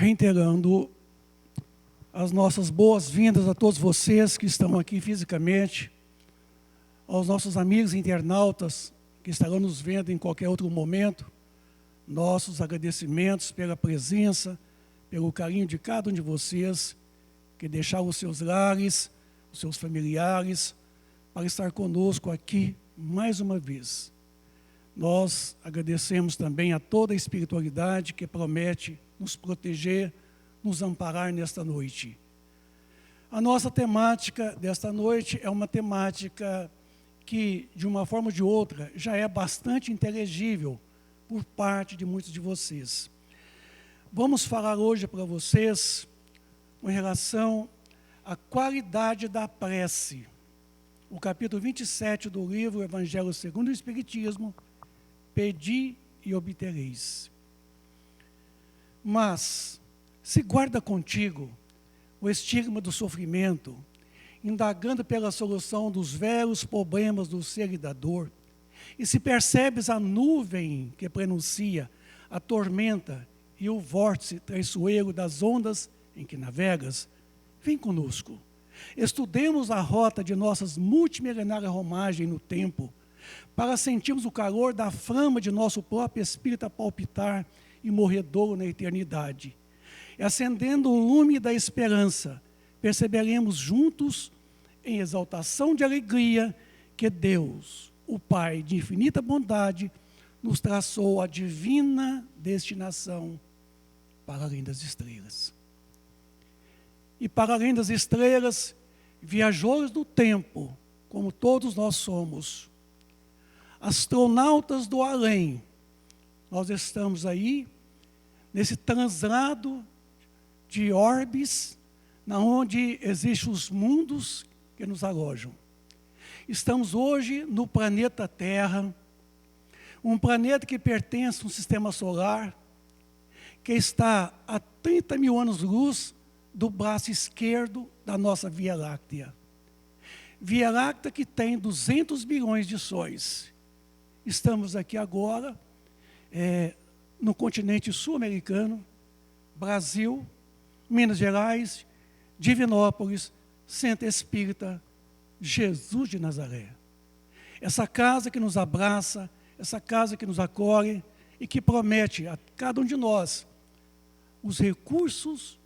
reiterando as nossas boas-vindas a todos vocês que estão aqui fisicamente, aos nossos amigos internautas que estarão nos vendo em qualquer outro momento, nossos agradecimentos pela presença, pelo carinho de cada um de vocês que deixaram os seus lares, os seus familiares, para estar conosco aqui mais uma vez. Nós agradecemos também a toda a espiritualidade que promete nos proteger, nos amparar nesta noite. A nossa temática desta noite é uma temática que, de uma forma ou de outra, já é bastante inteligível por parte de muitos de vocês. Vamos falar hoje para vocês com relação à qualidade da prece. O capítulo 27 do livro Evangelho segundo o Espiritismo, Pedi e obtereis. Mas, se guarda contigo o estigma do sofrimento, indagando pela solução dos velhos problemas do ser e da dor, e se percebes a nuvem que prenuncia a tormenta e o vórtice traiçoeiro das ondas em que navegas, vem conosco. Estudemos a rota de nossas multimilenárias romagens no tempo, para sentirmos o calor da flama de nosso próprio espírito a palpitar e morredouro na eternidade. E acendendo o lume da esperança, perceberemos juntos, em exaltação de alegria, que Deus, o Pai de infinita bondade, nos traçou a divina destinação para além das estrelas. E para além das estrelas, viajores do tempo, como todos nós somos, astronautas do além, nós estamos aí, nesse translado de orbes, onde existem os mundos que nos alojam. Estamos hoje no planeta Terra, um planeta que pertence a um sistema solar, que está a 30 mil anos-luz do braço esquerdo da nossa Via Láctea. Via Láctea que tem 200 bilhões de sóis. Estamos aqui agora, no continente sul-americano, Brasil, Minas Gerais, Divinópolis, Centro Espírita, Jesus de Nazaré. Essa casa que nos abraça, essa casa que nos acolhe e que promete a cada um de nós os recursos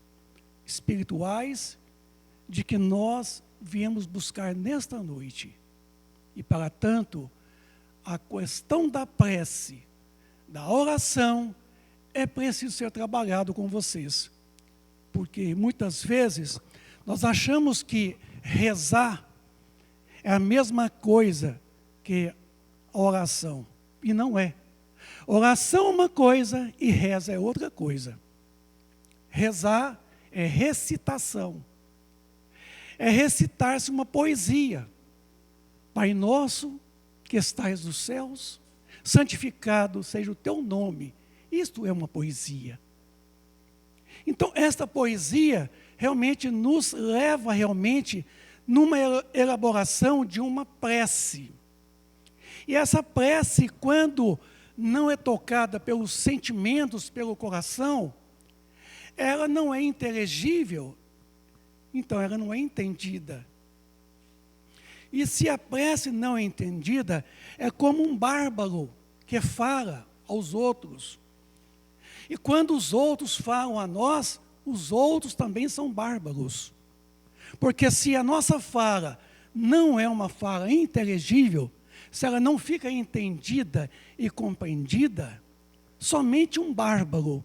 espirituais de que nós viemos buscar nesta noite. E para tanto, a questão da prece, da oração, é preciso ser trabalhado com vocês. Porque muitas vezes nós achamos que rezar é a mesma coisa que a oração. E não é. Oração é uma coisa e reza é outra coisa. Rezar é recitação. É recitar-se uma poesia. Pai nosso, que estais nos céus, santificado seja o teu nome. Isto é uma poesia. Então, esta poesia realmente nos leva numa elaboração de uma prece. E essa prece, quando não é tocada pelos sentimentos, pelo coração, ela não é inteligível, então ela não é entendida. E se a prece não é entendida, é como um bárbaro que fala aos outros. E quando os outros falam a nós, os outros também são bárbaros. Porque se a nossa fala não é uma fala inteligível, se ela não fica entendida e compreendida, somente um bárbaro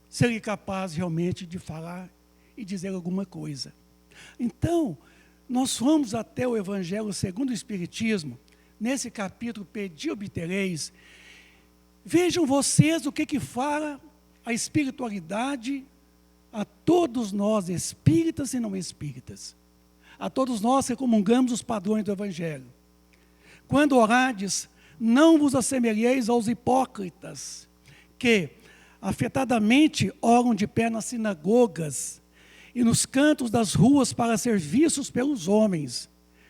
seria capaz realmente de falar e dizer alguma coisa. Então, nós fomos até o Evangelho segundo o Espiritismo, nesse capítulo, Pedi e obtereis. Vejam vocês o que fala a espiritualidade a todos nós, espíritas e não espíritas. A todos nós que comungamos os padrões do Evangelho. Quando orades, não vos assemelheis aos hipócritas, que afetadamente oram de pé nas sinagogas e nos cantos das ruas para ser vistos pelos homens.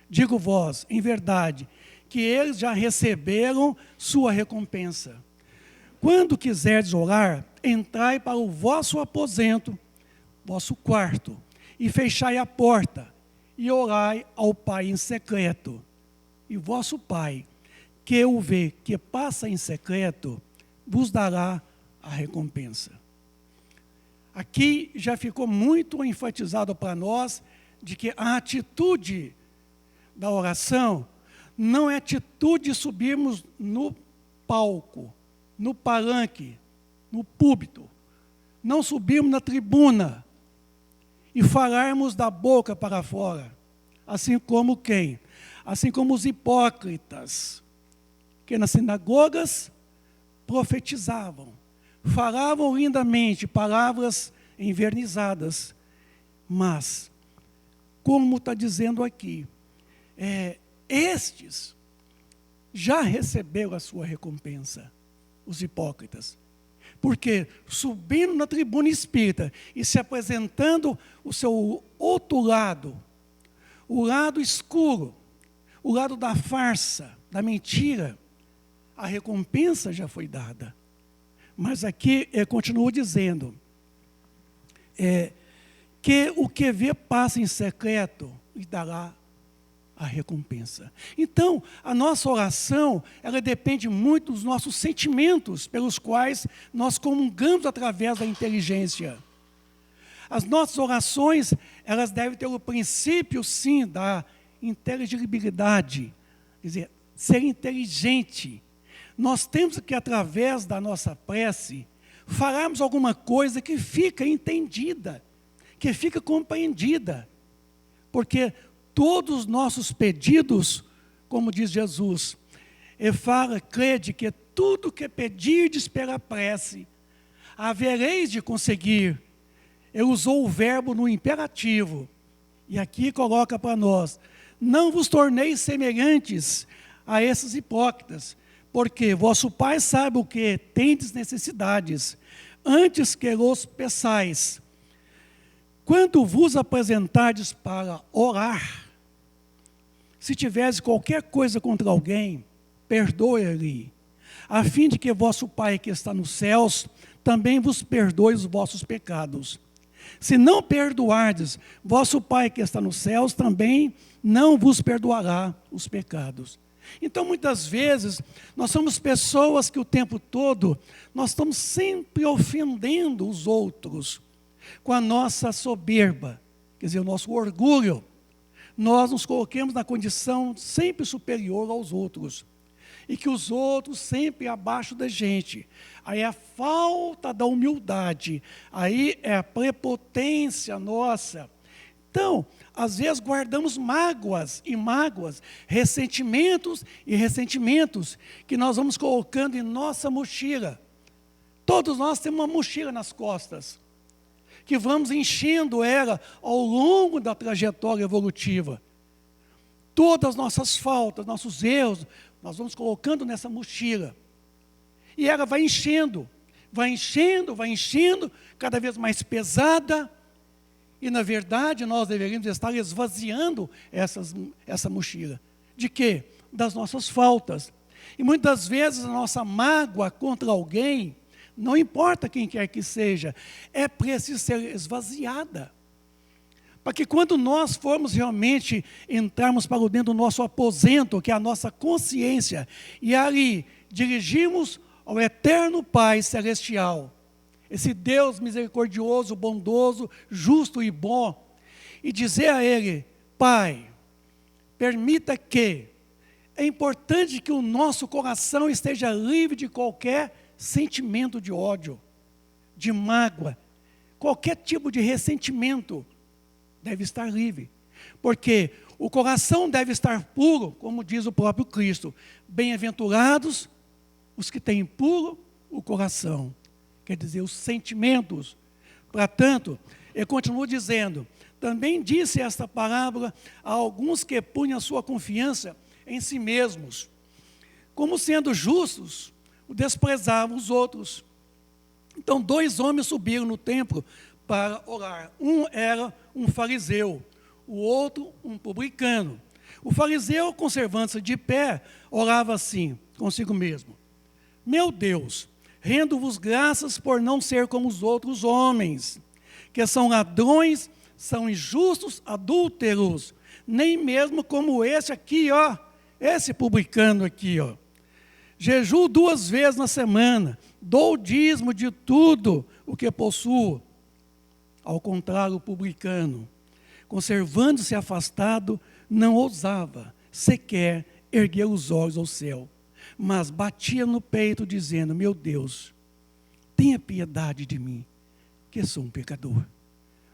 Digo vós, em verdade, que eles já receberam sua recompensa. Quando quiserdes orar, entrai para o vosso aposento, vosso quarto, e fechai a porta, e orai ao Pai em secreto. E vosso Pai, que o vê que passa em secreto, vos dará a recompensa. Aqui já ficou muito enfatizado para nós de que a atitude da oração não é atitude de subirmos no palco, no palanque, no púlpito, não subirmos na tribuna e falarmos da boca para fora, assim como quem? Assim como os hipócritas, que nas sinagogas profetizavam, falavam lindamente palavras envernizadas, mas, como está dizendo aqui, estes já receberam a sua recompensa, os hipócritas. Porque subindo na tribuna espírita e se apresentando o seu outro lado, o lado escuro, o lado da farsa, da mentira, a recompensa já foi dada. Mas aqui continua dizendo, que o que vê passa em secreto lhe dará a recompensa. Então, a nossa oração, ela depende muito dos nossos sentimentos, pelos quais nós comungamos através da inteligência. As nossas orações, elas devem ter o princípio, sim, da inteligibilidade, quer dizer, ser inteligente. Nós temos que, através da nossa prece, falarmos alguma coisa que fica entendida, que fica compreendida, porque todos os nossos pedidos, como diz Jesus, ele fala, crede que tudo que pedirdes pela prece, havereis de conseguir. Ele usou o verbo no imperativo, e aqui coloca para nós, não vos torneis semelhantes a esses hipócritas, porque vosso Pai sabe o que tendes necessidades, antes que os peçais. Quando vos apresentardes para orar, se tiveres qualquer coisa contra alguém, perdoe-lhe, a fim de que vosso Pai que está nos céus também vos perdoe os vossos pecados. Se não perdoardes, vosso Pai que está nos céus também não vos perdoará os pecados. Então, muitas vezes, nós somos pessoas que o tempo todo, nós estamos sempre ofendendo os outros, com a nossa soberba, quer dizer, o nosso orgulho. Nós nos coloquemos na condição sempre superior aos outros, e que os outros sempre abaixo da gente. Aí é a falta da humildade, aí é a prepotência nossa. Então, às vezes guardamos mágoas e mágoas, ressentimentos e ressentimentos, que nós vamos colocando em nossa mochila. Todos nós temos uma mochila nas costas, que vamos enchendo ela ao longo da trajetória evolutiva. Todas as nossas faltas, nossos erros, nós vamos colocando nessa mochila. E ela vai enchendo, cada vez mais pesada. E, na verdade, nós deveríamos estar esvaziando essa mochila. De quê? Das nossas faltas. E muitas vezes a nossa mágoa contra alguém, não importa quem quer que seja, é preciso ser esvaziada. Para que quando nós formos realmente entrarmos para dentro do nosso aposento, que é a nossa consciência, e ali dirigirmos ao eterno Pai Celestial, esse Deus misericordioso, bondoso, justo e bom, e dizer a Ele, Pai, permita que, é importante que o nosso coração esteja livre de qualquer sentimento de ódio, de mágoa, qualquer tipo de ressentimento deve estar livre, porque o coração deve estar puro, como diz o próprio Cristo, bem-aventurados os que têm puro o coração, quer dizer, os sentimentos. Portanto, ele continua dizendo, também disse esta parábola a alguns que punham a sua confiança em si mesmos, como sendo justos, o desprezavam os outros. Então, 2 homens subiram no templo para orar. Um era um fariseu, o outro um publicano. O fariseu, conservando-se de pé, orava assim, consigo mesmo. Meu Deus, Rendo-vos graças por não ser como os outros homens, que são ladrões, são injustos, adúlteros, nem mesmo como esse aqui, ó, esse publicano aqui, ó. Jejuo 2 vezes na semana, dou o dízimo de tudo o que possuo. Ao contrário, o publicano, conservando-se afastado, não ousava sequer erguer os olhos ao céu, mas batia no peito, dizendo: meu Deus, tenha piedade de mim, que sou um pecador.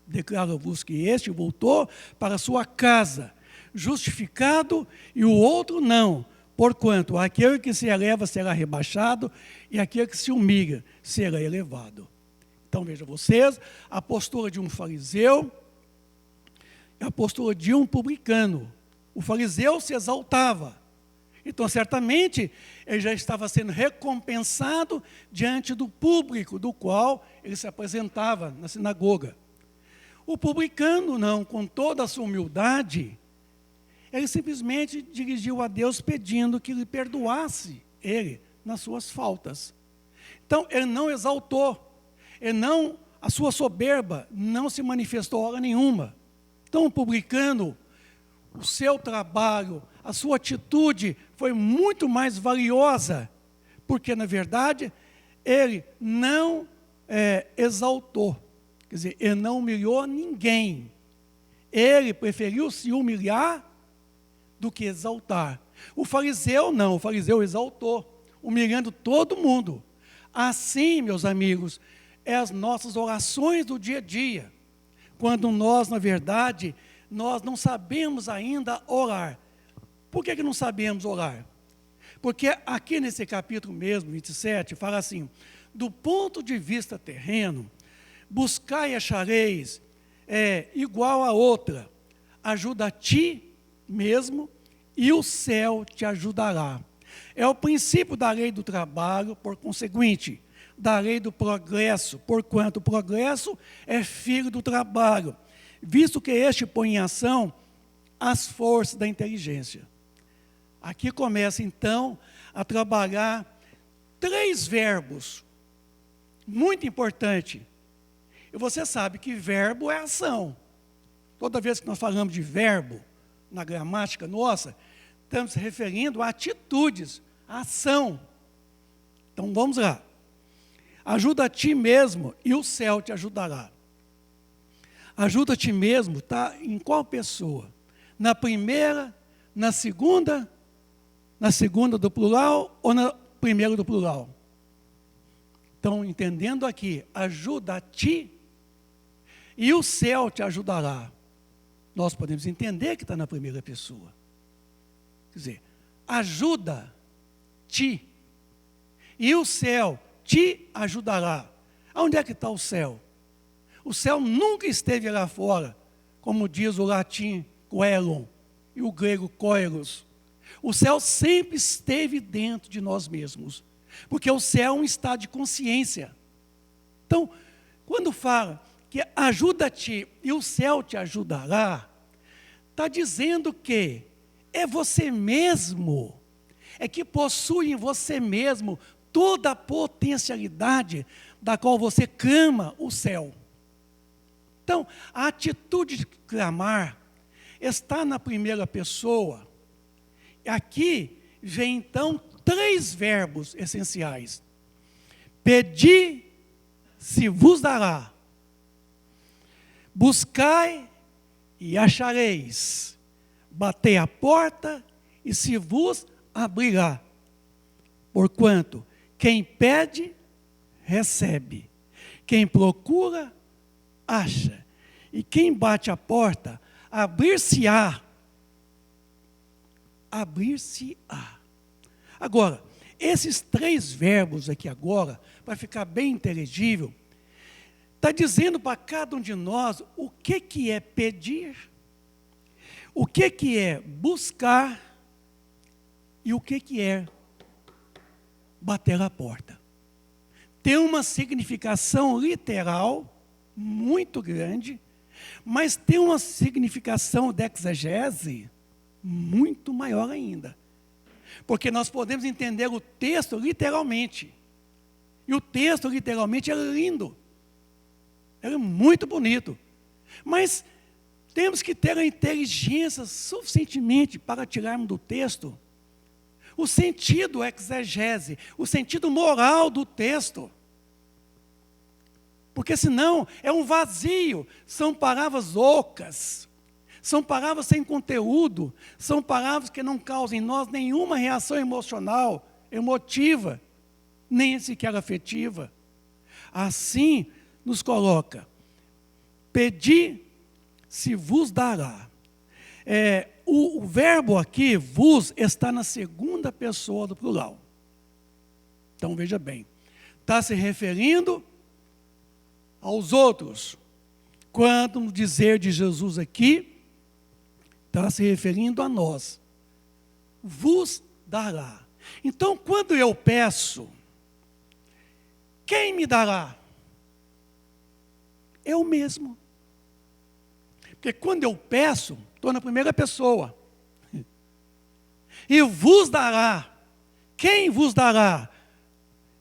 Declaro-vos que este voltou para sua casa, justificado, e o outro não, porquanto aquele que se eleva será rebaixado, e aquele que se humilha será elevado. Então, vejam vocês, a postura de um fariseu e a postura de um publicano. O fariseu se exaltava. Então, certamente, ele já estava sendo recompensado diante do público, do qual ele se apresentava na sinagoga. O publicano, não, com toda a sua humildade, ele simplesmente dirigiu a Deus pedindo que lhe perdoasse ele nas suas faltas. Então, ele não exaltou, a sua soberba não se manifestou hora nenhuma. Então, o publicano, o seu trabalho, a sua atitude foi muito mais valiosa, porque, na verdade, ele não exaltou, quer dizer, ele não humilhou ninguém. Ele preferiu se humilhar do que exaltar. O fariseu não, o fariseu exaltou, humilhando todo mundo. Assim, meus amigos, é as nossas orações do dia a dia, quando nós, na verdade, nós não sabemos ainda orar. Por que não sabemos orar? Porque aqui nesse capítulo mesmo, 27, fala assim: do ponto de vista terreno, buscai e achareis igual a outra, ajuda a ti mesmo e o céu te ajudará. É o princípio da lei do trabalho, por conseguinte, da lei do progresso, porquanto o progresso é filho do trabalho, visto que este põe em ação as forças da inteligência. Aqui começa, então, a trabalhar 3 verbos, muito importante. E você sabe que verbo é ação. Toda vez que nós falamos de verbo, na gramática nossa, estamos se referindo a atitudes, a ação. Então, vamos lá. Ajuda a ti mesmo e o céu te ajudará. Ajuda a ti mesmo está em qual pessoa? Na primeira, na segunda do plural ou na primeira do plural? Então, entendendo aqui, ajuda a ti e o céu te ajudará. Nós podemos entender que está na primeira pessoa. Quer dizer, ajuda-te e o céu te ajudará. Onde é que está o céu? O céu nunca esteve lá fora, como diz o latim coelon e o grego koiros. O céu sempre esteve dentro de nós mesmos, porque o céu é um estado de consciência. Então, quando fala que ajuda-te e o céu te ajudará, está dizendo que é você mesmo, é que possui em você mesmo toda a potencialidade da qual você clama o céu. Então, a atitude de clamar está na primeira pessoa. Aqui vem, então, 3 verbos essenciais. Pedi, se vos dará. Buscai e achareis. Batei a porta e se vos abrirá. Porquanto, quem pede, recebe. Quem procura, acha. E quem bate a porta, abrir-se-á. Abrir-se-á. Agora, esses 3 verbos aqui agora, para ficar bem inteligível, está dizendo para cada um de nós o que é pedir, o que é buscar e o que é bater a porta. Tem uma significação literal muito grande, mas tem uma significação de exegese muito maior ainda. Porque nós podemos entender o texto literalmente. E o texto, literalmente, é lindo. É muito bonito. Mas temos que ter a inteligência suficientemente para tirarmos do texto o sentido exegese, o sentido moral do texto. Porque senão é um vazio, são palavras ocas, são palavras sem conteúdo, são palavras que não causam em nós nenhuma reação emocional, emotiva, nem sequer afetiva. Assim nos coloca, pedi, se vos dará. O verbo aqui, vos, está na segunda pessoa do plural. Então veja bem, está se referindo aos outros. Quando no dizer de Jesus aqui, está se referindo a nós. Vos dará. Então, quando eu peço, quem me dará? Eu mesmo. Porque quando eu peço, estou na primeira pessoa. E vos dará. Quem vos dará?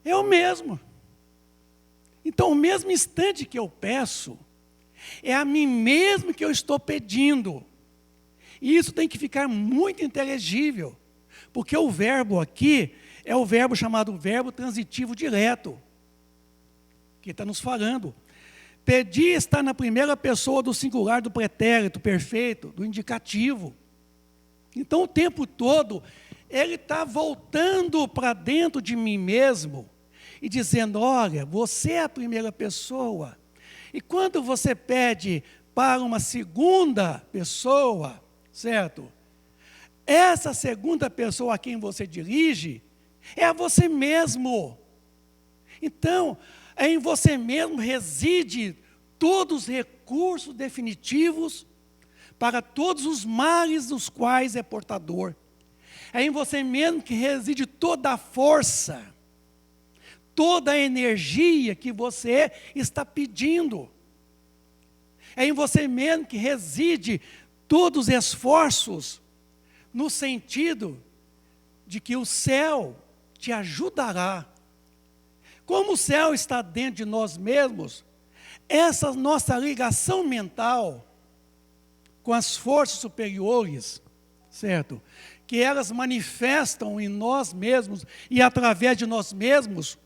Eu mesmo. Então, o mesmo instante que eu peço, é a mim mesmo que eu estou pedindo. E isso tem que ficar muito inteligível, porque o verbo aqui é o verbo chamado verbo transitivo direto, que está nos falando. Pedir está na primeira pessoa do singular do pretérito perfeito, do indicativo. Então, o tempo todo, ele está voltando para dentro de mim mesmo, e dizendo, olha, você é a primeira pessoa. E quando você pede para uma segunda pessoa, certo? Essa segunda pessoa a quem você dirige, é a você mesmo. Então, em você mesmo reside todos os recursos definitivos para todos os males dos quais é portador. É em você mesmo que reside toda a força, toda a energia que você está pedindo. É em você mesmo que reside todos os esforços, no sentido de que o céu te ajudará. Como o céu está dentro de nós mesmos, essa nossa ligação mental com as forças superiores, certo? Que elas manifestam em nós mesmos e através de nós mesmos,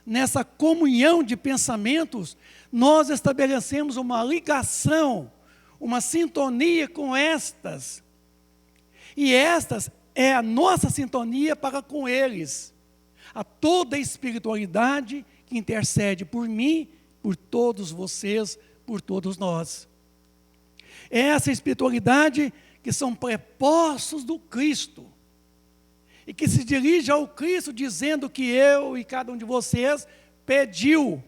nessa comunhão de pensamentos, nós estabelecemos uma ligação, uma sintonia com estas. E estas é a nossa sintonia para com eles. A toda a espiritualidade que intercede por mim, por todos vocês, por todos nós. É essa espiritualidade que são prepostos do Cristo. E que se dirige ao Cristo dizendo que eu e cada um de vocês pediu.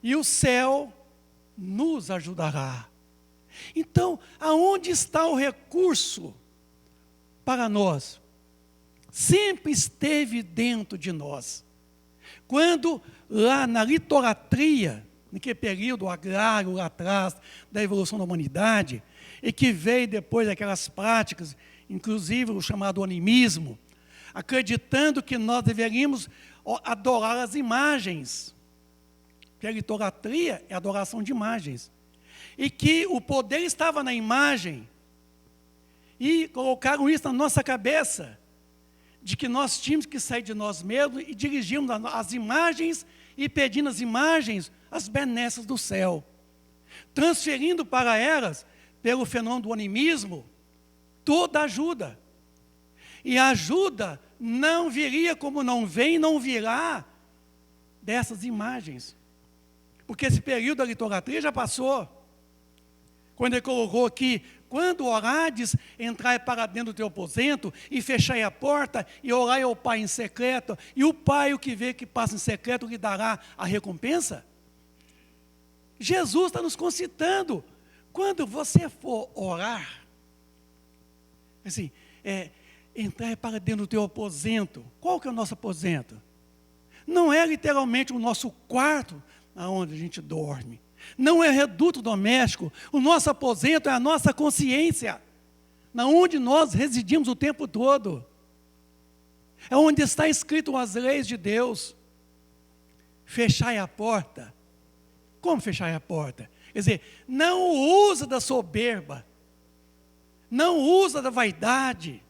E o céu nos ajudará. Então, aonde está o recurso para nós? Sempre esteve dentro de nós. Quando lá na litolatria, naquele período agrário lá atrás, da evolução da humanidade, e que veio depois daquelas práticas, inclusive o chamado animismo, acreditando que nós deveríamos adorar as imagens. Porque a idolatria é a adoração de imagens. E que o poder estava na imagem. E colocaram isso na nossa cabeça, de que nós tínhamos que sair de nós mesmos e dirigirmos as imagens e pedindo as imagens as benesses do céu. Transferindo para elas, pelo fenômeno do animismo, toda ajuda. E a ajuda não viria como não vem, não virá dessas imagens. Porque esse período da litolatria já passou. Quando ele colocou aqui, quando orades, entrai para dentro do teu aposento e fechai a porta e orai ao Pai em secreto, e o Pai, o que vê que passa em secreto, lhe dará a recompensa. Jesus está nos concitando. Quando você for orar, assim, entrar para dentro do teu aposento. Qual que é o nosso aposento? Não é literalmente o nosso quarto, onde a gente dorme. Não é reduto doméstico. O nosso aposento é a nossa consciência, na onde nós residimos o tempo todo. É onde está escrito as leis de Deus. fechai a porta. Como fechar a porta? Quer dizer, não usa da soberba, não usa da vaidade,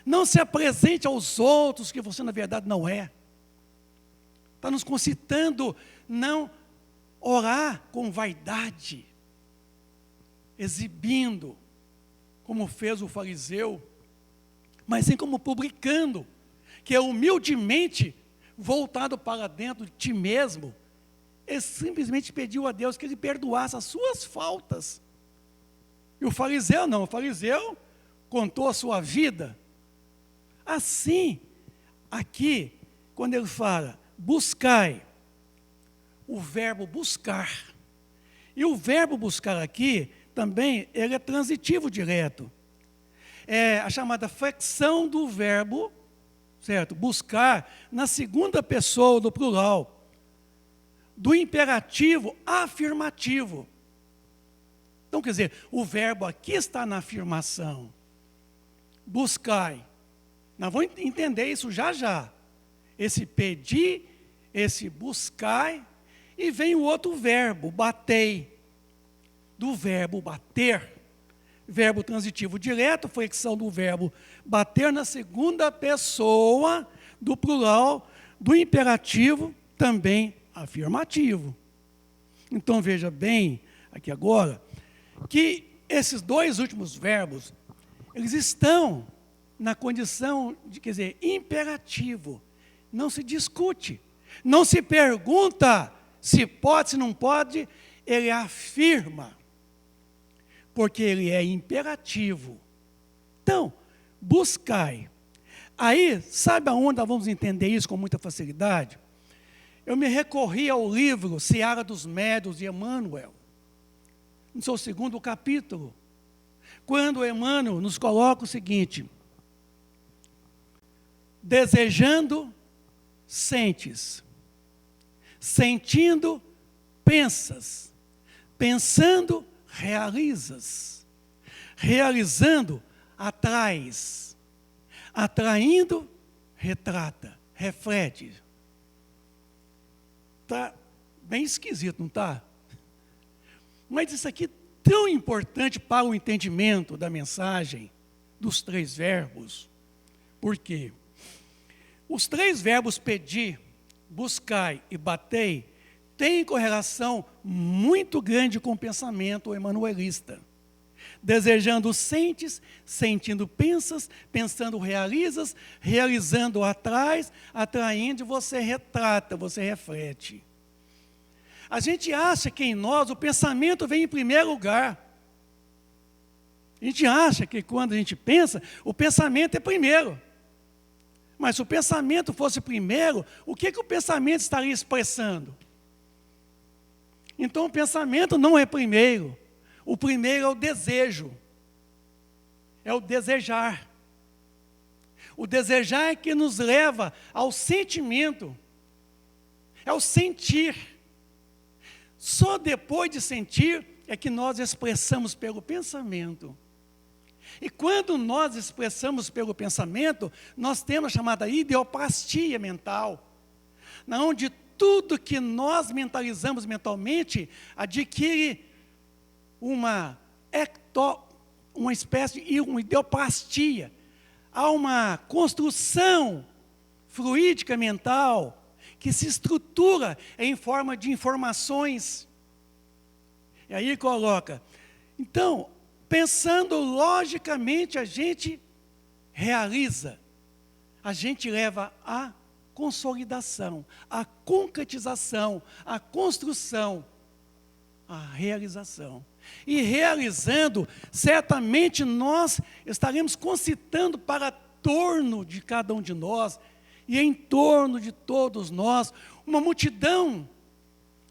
não se apresente aos outros que você na verdade não é. Está nos concitando não orar com vaidade, exibindo, como fez o fariseu, mas sim como publicano, que é humildemente voltado para dentro de ti mesmo. Ele simplesmente pediu a Deus que ele perdoasse as suas faltas. E o fariseu não, o fariseu contou a sua vida. Assim, aqui, quando ele fala, buscai, o verbo buscar. E o verbo buscar aqui, também, ele é transitivo direto. É a chamada flexão do verbo, certo? Buscar, na segunda pessoa do plural, do imperativo afirmativo. Então, quer dizer, o verbo aqui está na afirmação. Buscai. Nós vamos entender isso já já. Esse pedir, esse buscai, e vem o outro verbo, batei. Do verbo bater, verbo transitivo direto, flexão do verbo bater na segunda pessoa do plural, do imperativo também afirmativo. Então veja bem aqui agora que esses dois últimos verbos, eles estão na condição de, quer dizer, imperativo. Não se discute, não se pergunta se pode, se não pode, ele afirma, porque ele é imperativo. Então, buscai. Aí, sabe aonde nós vamos entender isso com muita facilidade? Eu me recorri ao livro Seara dos Médiuns de Emmanuel, no seu segundo capítulo, quando Emmanuel nos coloca o seguinte: desejando, sentes, sentindo, pensas, pensando, realizas, realizando, atrais, atraindo, retrata, reflete. Está bem esquisito, não está? Mas isso aqui é tão importante para o entendimento da mensagem dos três verbos. Por quê? Os três verbos pedir, buscai e batei têm correlação muito grande com o pensamento emanuelista. Desejando sentes, sentindo pensas, pensando realizas, realizando atrás, atraindo você retrata, você reflete. A gente acha que em nós o pensamento vem em primeiro lugar. A gente acha que quando a gente pensa, o pensamento é primeiro. Mas se o pensamento fosse primeiro, o que o pensamento estaria expressando? Então o pensamento não é primeiro. O primeiro é o desejo. É o desejar. O desejar é que nos leva ao sentimento. É o sentir. Só depois de sentir é que nós expressamos pelo pensamento. E quando nós expressamos pelo pensamento, nós temos a chamada ideoplastia mental, onde tudo que nós mentalizamos mentalmente adquire uma espécie de uma ideoplastia. Há uma construção fluídica mental que se estrutura em forma de informações. E aí coloca, então, pensando logicamente, a gente realiza, a gente leva à consolidação, à concretização, à construção, à realização. E realizando, certamente nós estaremos concitando para torno de cada um de nós, e em torno de todos nós, uma multidão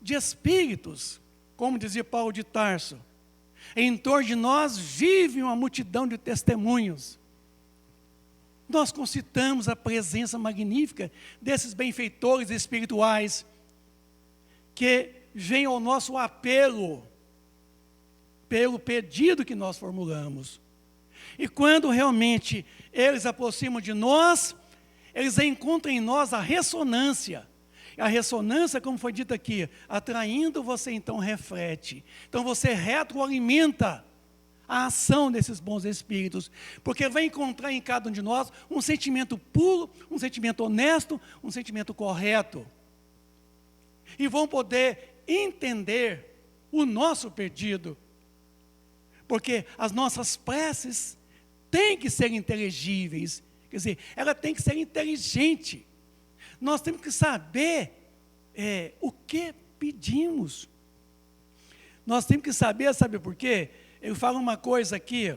de espíritos, como dizia Paulo de Tarso. Em torno de nós vive uma multidão de testemunhos. Nós concitamos a presença magnífica desses benfeitores espirituais que vêm ao nosso apelo, pelo pedido que nós formulamos. E quando realmente eles aproximam de nós, eles encontram em nós a ressonância. A ressonância, como foi dito aqui, atraindo, você então reflete. Então você retroalimenta a ação desses bons espíritos, porque vai encontrar em cada um de nós um sentimento puro, um sentimento honesto, um sentimento correto. E vão poder entender o nosso pedido, porque as nossas preces têm que ser inteligíveis, quer dizer, ela tem que ser inteligente. Nós temos que saber o que pedimos. Nós temos que saber, sabe por quê? Eu falo uma coisa aqui,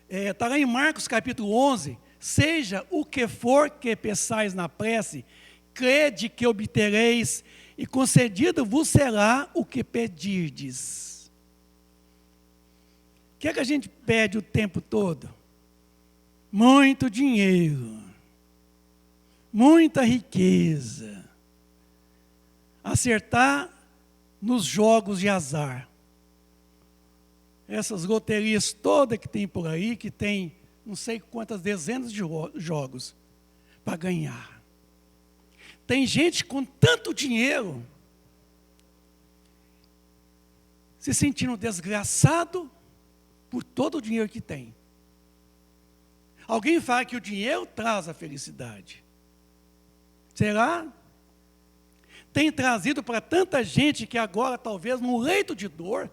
está lá em Marcos capítulo 11, seja o que for que peçais na prece, crede que obtereis, e concedido vos será o que pedirdes. O que é que a gente pede o tempo todo? Muito dinheiro, muita riqueza, acertar nos jogos de azar. Essas loterias todas que tem por aí, que tem não sei quantas dezenas de jogos para ganhar. Tem gente com tanto dinheiro se sentindo desgraçado por todo o dinheiro que tem. Alguém fala que o dinheiro traz a felicidade. Será? Tem trazido para tanta gente que agora, talvez, num leito de dor,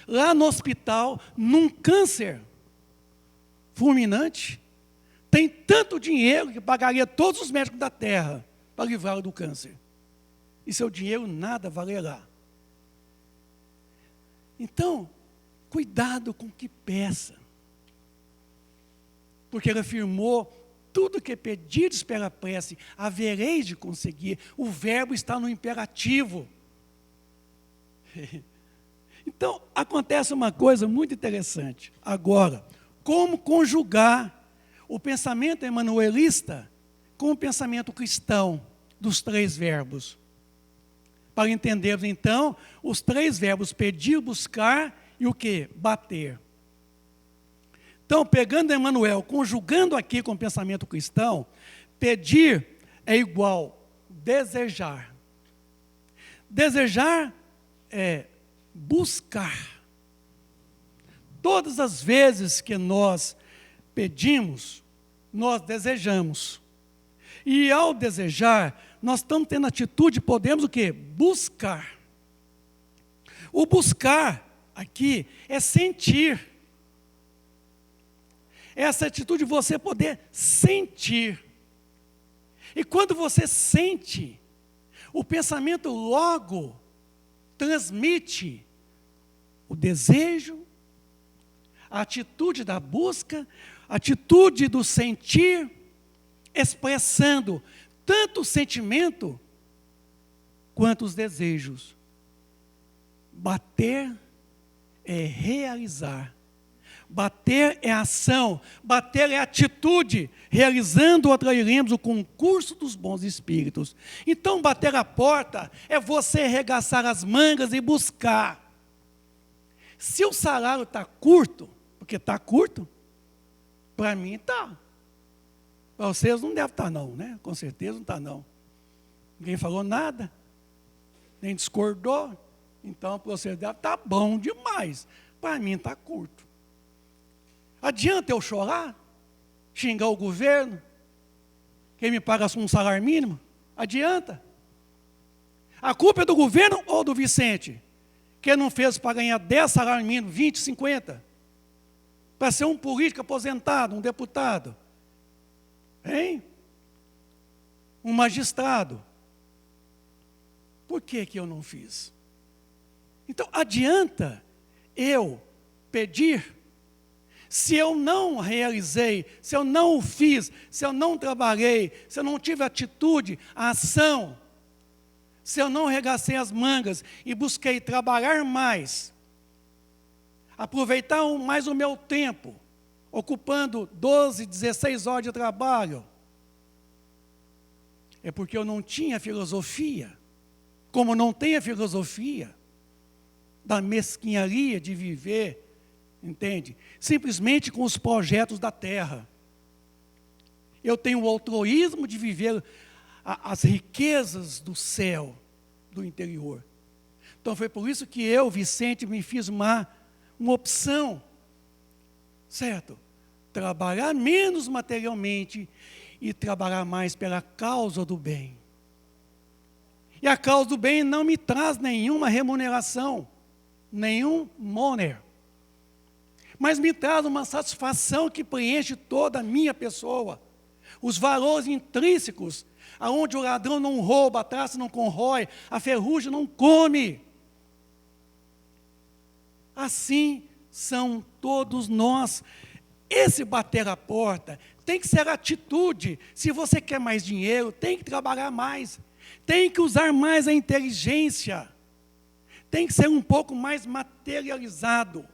lá no hospital, num câncer fulminante, tem tanto dinheiro que pagaria todos os médicos da terra para livrá-lo do câncer. E seu dinheiro nada valerá. Então, cuidado com o que peça. Porque ele afirmou, tudo que pedirdes pela prece, havereis de conseguir. O verbo está no imperativo. Então, acontece uma coisa muito interessante. Agora, como conjugar o pensamento emanuelista com o pensamento cristão dos três verbos? Para entendermos, então, os três verbos pedir, buscar e o quê? Bater. Então, pegando Emmanuel, conjugando aqui com o pensamento cristão, pedir é igual desejar. Desejar é buscar. Todas as vezes que nós pedimos, nós desejamos. E ao desejar, nós estamos tendo atitude, podemos o quê? Buscar. O buscar aqui é sentir. Essa atitude de você poder sentir. E quando você sente, o pensamento logo transmite o desejo, a atitude da busca, a atitude do sentir, expressando tanto o sentimento quanto os desejos. Bater é realizar. Bater é ação, bater é atitude, realizando ou atrairemos o concurso dos bons espíritos. Então, bater a porta é você arregaçar as mangas e buscar. Se o salário está curto, porque está curto, para mim está. Para vocês não deve estar não, né? Com certeza não está não. Ninguém falou nada, nem discordou. Então, para vocês deve estar bom demais. Para mim está curto. Adianta eu chorar? Xingar o governo? Quem me paga um salário mínimo? Adianta? A culpa é do governo ou do Vicente? Que não fez para ganhar 10 salários mínimos, 20, 50? Para ser um político aposentado, um deputado? Hein? Um magistrado? Por que eu não fiz? Então, adianta eu pedir? Se eu não realizei, se eu não o fiz, se eu não trabalhei, se eu não tive atitude, ação, se eu não arregacei as mangas e busquei trabalhar mais, aproveitar mais o meu tempo, ocupando 12, 16 horas de trabalho, é porque eu não tinha filosofia, como não tenho a filosofia da mesquinharia de viver, entende? Simplesmente com os projetos da terra. Eu tenho o altruísmo de viver as riquezas do céu, do interior. Então foi por isso que eu, Vicente, me fiz uma opção, certo? Trabalhar menos materialmente e trabalhar mais pela causa do bem. E a causa do bem não me traz nenhuma remuneração, nenhum moner, mas me traz uma satisfação que preenche toda a minha pessoa. Os valores intrínsecos, aonde o ladrão não rouba, a traça não corrói, a ferrugem não come. Assim são todos nós. Esse bater a porta tem que ser atitude. Se você quer mais dinheiro, tem que trabalhar mais. Tem que usar mais a inteligência. Tem que ser um pouco mais materializado.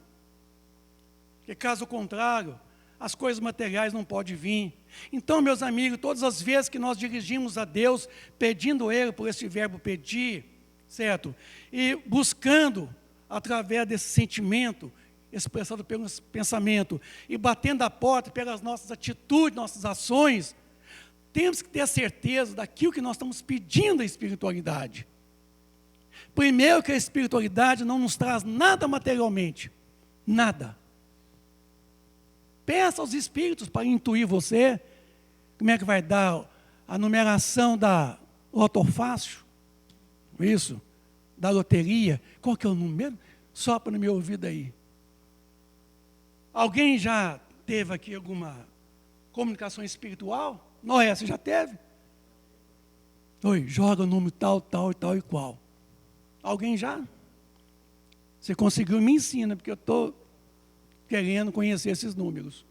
Porque caso contrário, as coisas materiais não podem vir. Então, meus amigos, todas as vezes que nós dirigimos a Deus, pedindo Ele por esse verbo pedir, certo? E buscando, através desse sentimento, expressado pelo pensamento, e batendo a porta pelas nossas atitudes, nossas ações, temos que ter a certeza daquilo que nós estamos pedindo à espiritualidade. Primeiro, que a espiritualidade não nos traz nada materialmente, nada. Peça aos espíritos para intuir você, como é que vai dar a numeração da lotofácil, isso, da loteria, qual que é o número? Sopra no meu ouvido aí. Alguém já teve aqui alguma comunicação espiritual? Noé, você já teve? Oi, joga o número tal, tal e tal e qual. Alguém já? Você conseguiu, me ensina, porque eu estou querendo conhecer esses números.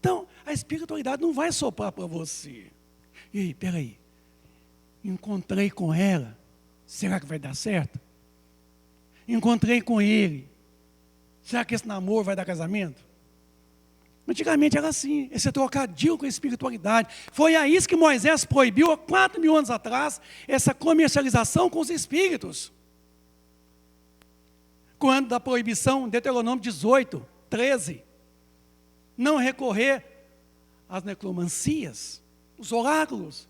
Então, a espiritualidade não vai soprar para você. E aí, peraí, encontrei com ela, será que vai dar certo? Encontrei com ele, será que esse namoro vai dar casamento? Antigamente era assim, esse trocadilho com a espiritualidade. Foi a isso que Moisés proibiu há 4.000 anos atrás, essa comercialização com os espíritos. Quando da proibição, Deuteronômio 18, 13, não recorrer às necromancias, os oráculos,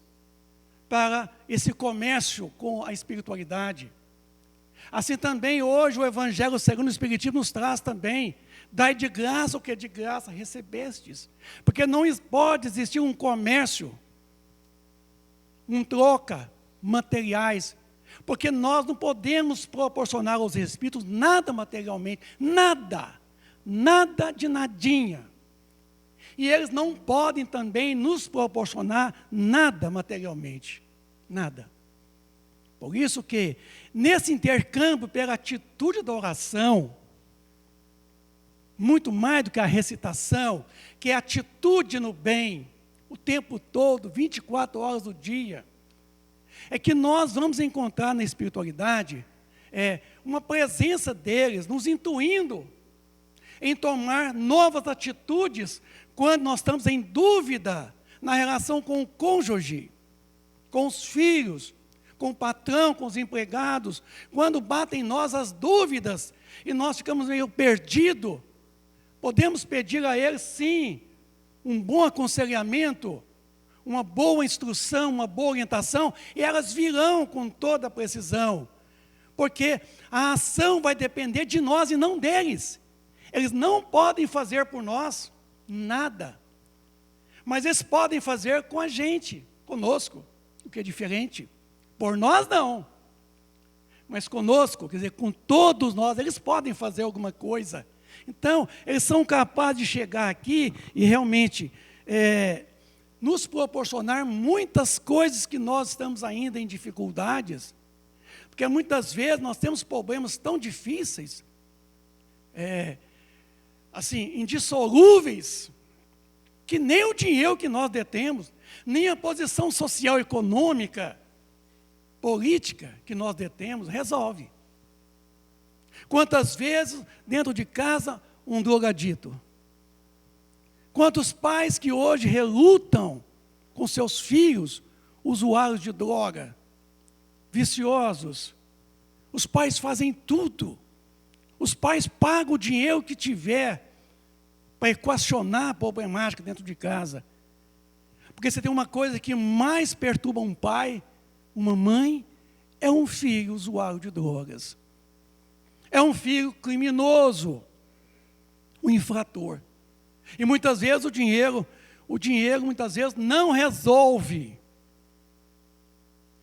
para esse comércio com a espiritualidade. Assim também hoje o Evangelho segundo o Espiritismo nos traz também, dai de graça o que de graça recebestes, porque não pode existir um comércio, um troca, materiais, porque nós não podemos proporcionar aos espíritos nada materialmente, nada de nadinha. E eles não podem também nos proporcionar nada materialmente, nada. Por isso que, nesse intercâmbio, pela atitude da oração, muito mais do que a recitação, que é a atitude no bem, o tempo todo, 24 horas do dia, é que nós vamos encontrar na espiritualidade uma presença deles, nos intuindo em tomar novas atitudes quando nós estamos em dúvida na relação com o cônjuge, com os filhos, com o patrão, com os empregados, quando batem em nós as dúvidas e nós ficamos meio perdidos, podemos pedir a eles, sim, um bom aconselhamento, uma boa instrução, uma boa orientação, e elas virão com toda a precisão, porque a ação vai depender de nós e não deles. Eles não podem fazer por nós nada, mas eles podem fazer com a gente, conosco, o que é diferente. Por nós não, mas conosco, quer dizer, com todos nós, eles podem fazer alguma coisa. Então, eles são capazes de chegar aqui e realmente nos proporcionar muitas coisas que nós estamos ainda em dificuldades, porque muitas vezes nós temos problemas tão difíceis, assim, indissolúveis, que nem o dinheiro que nós detemos, nem a posição social, econômica, política que nós detemos, resolve. Quantas vezes, dentro de casa, um drogadito? Quantos pais que hoje relutam com seus filhos, usuários de droga, viciosos? Os pais fazem tudo. Os pais pagam o dinheiro que tiver para equacionar a problemática dentro de casa. Porque você tem uma coisa que mais perturba um pai, uma mãe, é um filho usuário de drogas. É um filho criminoso, um infrator. E muitas vezes o dinheiro muitas vezes não resolve.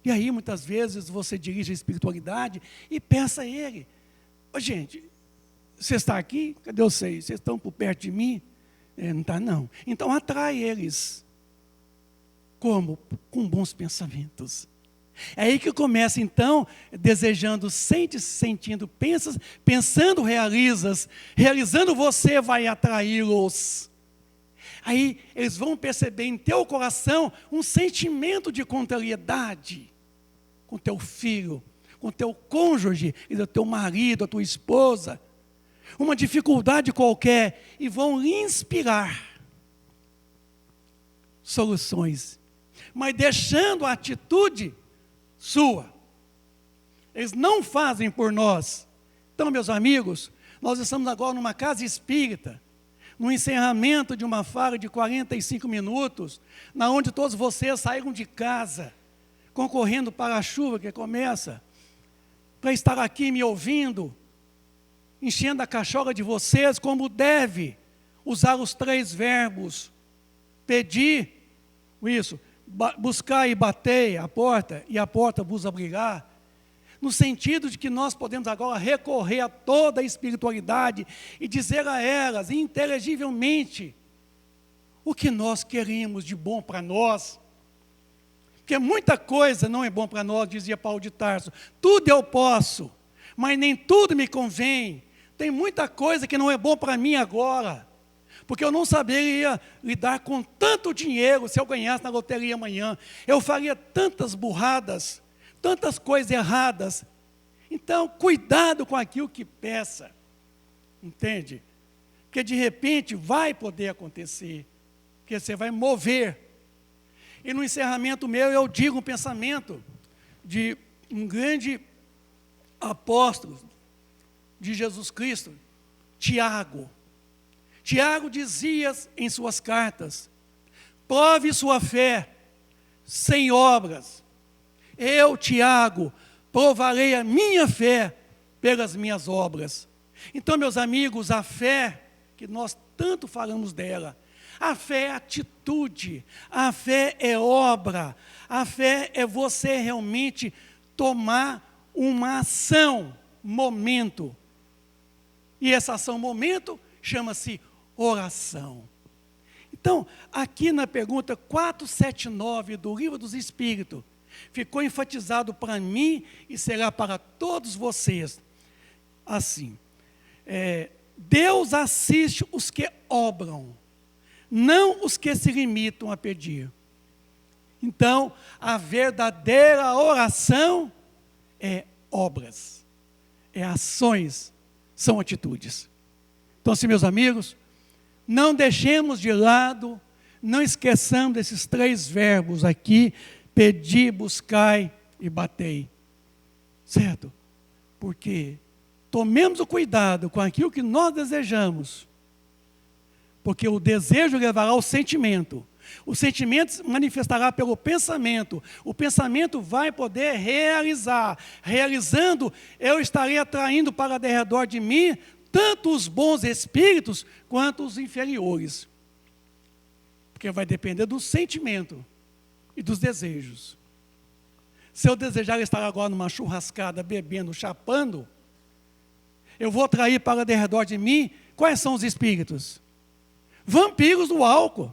E aí muitas vezes você dirige a espiritualidade e peça a ele: ô gente, você está aqui? Cadê vocês? Vocês estão por perto de mim? Não está não. Então atrai eles. Como? Com bons pensamentos. É aí que começa então, desejando, sente, sentindo, pensando, realizas. Realizando você vai atraí-los. Aí eles vão perceber em teu coração um sentimento de contrariedade com teu filho, com teu cônjuge, e teu marido, a tua esposa, uma dificuldade qualquer, e vão lhe inspirar soluções, mas deixando a atitude sua. Eles não fazem por nós. Então, meus amigos, nós estamos agora numa casa espírita, no encerramento de uma fala de 45 minutos, na onde todos vocês saíram de casa, concorrendo para a chuva que começa, para estar aqui me ouvindo, enchendo a cachola de vocês como deve, usar os 3 verbos: pedir, isso, buscar e bater a porta, e a porta vos abrirá, no sentido de que nós podemos agora recorrer a toda a espiritualidade e dizer a elas, inteligivelmente, o que nós queremos de bom para nós. Porque muita coisa não é bom para nós, dizia Paulo de Tarso. Tudo eu posso, mas nem tudo me convém. Tem muita coisa que não é bom para mim agora, porque eu não saberia lidar com tanto dinheiro se eu ganhasse na loteria amanhã. Eu faria tantas burradas, tantas coisas erradas. Então, cuidado com aquilo que peça, entende? Porque de repente vai poder acontecer, que você vai mover. E no encerramento meu eu digo um pensamento de um grande apóstolo de Jesus Cristo, Tiago. Tiago dizia em suas cartas: prove sua fé sem obras. Eu, Tiago, provarei a minha fé pelas minhas obras. Então, meus amigos, a fé, que nós tanto falamos dela, a fé é atitude, a fé é obra, a fé é você realmente tomar uma ação, momento. E essa ação, momento, chama-se oração. Então, aqui na pergunta 479 do Livro dos Espíritos, ficou enfatizado para mim e será para todos vocês, assim: Deus assiste os que obram, não os que se limitam a pedir. Então, a verdadeira oração é obras, é ações, são atitudes. Então, assim, meus amigos, não deixemos de lado, não esqueçamos desses 3 verbos aqui: pedir, buscai e batei. Certo? Porque tomemos o cuidado com aquilo que nós desejamos, porque o desejo levará ao sentimento. O sentimento se manifestará pelo pensamento. O pensamento vai poder realizar. Realizando, eu estarei atraindo para derredor de mim tanto os bons espíritos quanto os inferiores. Porque vai depender do sentimento e dos desejos. Se eu desejar estar agora numa churrascada, bebendo, chapando, eu vou atrair para derredor de mim quais são os espíritos? Vampiros do álcool.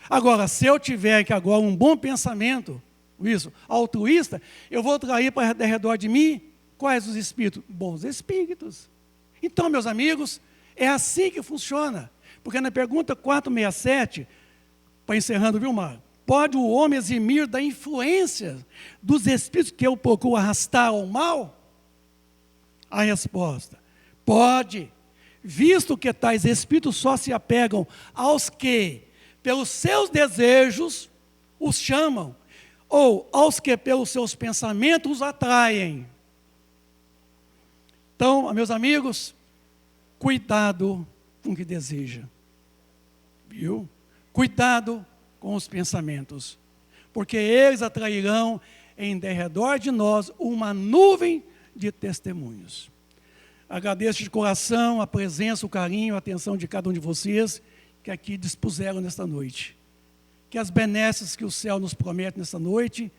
Agora, se eu tiver aqui agora um bom pensamento, isso, altruísta, eu vou atrair para derredor de mim quais os espíritos? Bons espíritos. Então, meus amigos, é assim que funciona. Porque na pergunta 467, para encerrando, viu, Mar? Pode o homem eximir da influência dos espíritos que eu procuro arrastar ao mal? A resposta: pode. Visto que tais espíritos só se apegam aos que, pelos seus desejos, os chamam, ou aos que, pelos seus pensamentos, os atraem. Então, meus amigos, cuidado com o que deseja. Viu? Cuidado com os pensamentos, porque eles atrairão em derredor de nós uma nuvem de testemunhos. Agradeço de coração a presença, o carinho, a atenção de cada um de vocês que aqui dispuseram nesta noite. Que as benesses que o céu nos promete nesta noite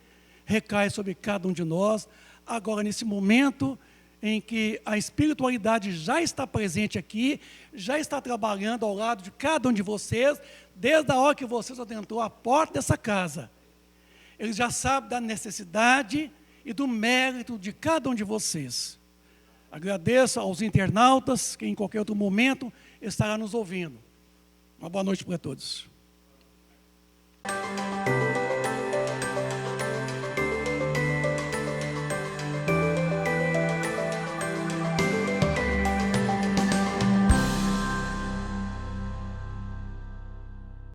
recaem sobre cada um de nós, agora nesse momento em que a espiritualidade já está presente aqui, já está trabalhando ao lado de cada um de vocês, desde a hora que vocês adentrou a porta dessa casa. Ele já sabe da necessidade e do mérito de cada um de vocês. Agradeço aos internautas que em qualquer outro momento estará nos ouvindo. Uma boa noite para todos.